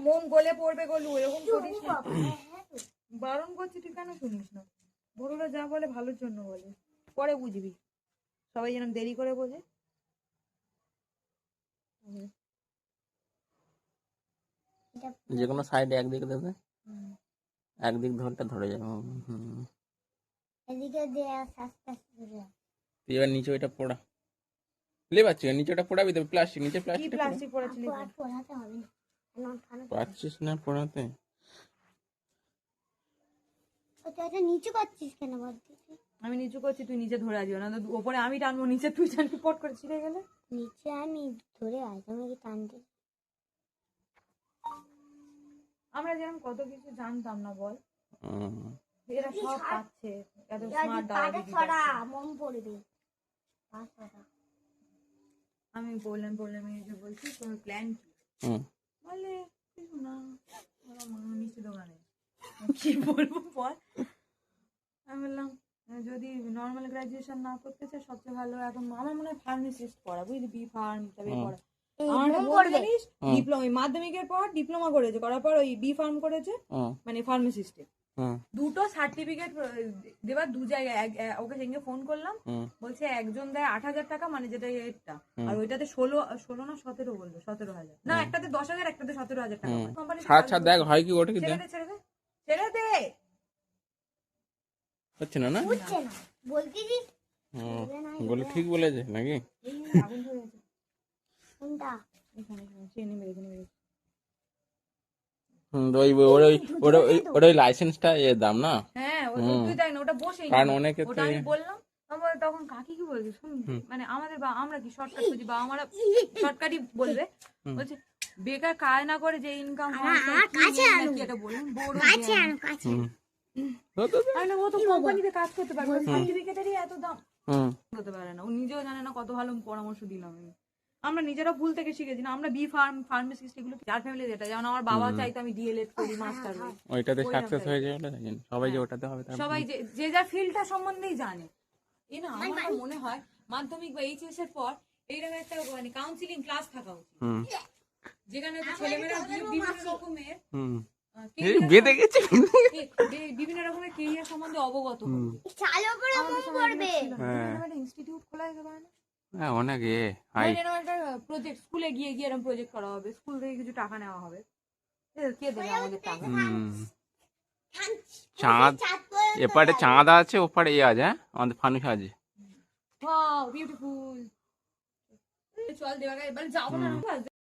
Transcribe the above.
মন গলে পড়বে গলু, এরকম করিস না। বারণ করছি তুই কেন শুনিস না? বড়রা যা বলে ভালোর জন্য বলে, পরে বুঝবি। সবাই যেন দেরি করে বোঝে। যে কোনো সাইডে একদিকে দেবে, একদিক ধরটা ধরে যাবে। এদিকে দে আস্তে আস্তে ধরে। তুই এবার নিচে ওইটা পোড়া, লে বাচ্চা নিচে ওটা পোড়াবি তো, প্লাস্টিক নিচে কি প্লাস্টিক প্লাস্টিক পড়াছিলি? আর পোড়াতে হবে না। পাচ্ছিস না পোড়াতে? ওটা নিচু করছিস কেন বল? আমি নিচু করছি, তুই নিচে ধরে আসবি না তো ওপরে আমি টানবো, নিচে তুই টানবি, পট করে ছিঁড়ে গেলে। নিচে আমি ধরে আছি, আমি কি টানতে? আমরা যেরকম কত কিছু জানতাম না বল, এরা সব পাচ্ছে, এত স্মার্ট দাদা। মন পড়বে। আমি বললাম এই যে বলছি তোমার প্ল্যান কি? বলে কিছু না, ওরা মিষ্টি দোকানে। কি বলবো বল? আমি বললাম যদি নর্মাল গ্রাজুয়েশন না করতে চাই সবচেয়ে ভালো এখন আমার মনে হয় ফার্মাসিস্ট পড়া, বুঝলি, বি ফার্ম তবে পড়া। আমার জানিস ডিপ্লোমা, মাধ্যমিকের পর ডিপ্লোমা করেছে, করার পর ওই বি ফার্ম করেছে, মানে ফার্মাসিস্টে। দুটো সার্টিফিকেট দেবার দু জায়গায়, ওকে সেদিনকে ফোন করলাম, বলছে একজন দেয় 8,000 টাকা, মানে যেটা এটা, আর ওইটাতে 16 না 17 বললো, 17,000 না, একটাতে 10,000 একটাতে 17,000 টাকা। আচ্ছা দেখ হয় কি, ওটা কি দেখ ছেড়ে দে। হচ্ছে না, না বুঝছে না বলতিছি। বলে ঠিক বলেছে নাকি? আগুন ধরে গেছে কোনটা? এখানে চেনে মেরে মেরেছে। ওই লাইসেন্সটা এর দাম না? হ্যাঁ তুই দেখ না, ওটা বসেই কারণ অনেকে ওটা আমি বললাম। আমার তখন কাকি কি বলছে শুন, মানে আমাদের আমরা কি শর্টকাট খুঁজি, বা আমরা শর্টকাটই বলবে, বলছে বেকার কাজ না করে যে ইনকাম এটা বললাম বড় ও তো কোম্পানিতে কাজ করতে পারবে, সার্টিফিকেটেরই এত দাম হতে পারে না। ও নিজেও জানে না কত ভালো পরামর্শ দিলাম আমি। আমরা নিজেরা ভুল থেকে শিখেছি না, আমরা বি ফার্ম ফার্মাসিস্ট এগুলো যার ফ্যামিলি যেটা, যেমন আমার বাবা চাইতো আমি ডিএলএড করি, মাস্টার হই, ওইটাতে সাকসেস হয়ে যাবে, সবাই যে ওটাতে হবে, সবাই যে যার ফিল্ডটা সম্বন্ধেই জানে। এই না আমার মনে হয় মাধ্যমিক বা এইচএস এর পর এইরকম একটা মানে কাউন্সিলিং ক্লাস থাকা উচিত, যেখানে ছেলেমেয়েরা বিভিন্ন রকমের বেঁধে গেছে, বিভিন্ন রকমের কেরিয়ার সম্বন্ধে অবগত ইনস্টিটিউট খোলা যেতে পারে না? হ্যাঁ অনেক একটা প্রজেক্ট স্কুলে গিয়ে এরকম প্রজেক্ট করা হবে, স্কুল থেকে কিছু টাকা নেওয়া হবে, কে দেবে আমাদের টাকা? চাঁদ এপারে চাঁদ আছে, ওপারে আছে, আমাদের ফানুস আছে। Wow beautiful. চল দেওয়া এবার যাবো না।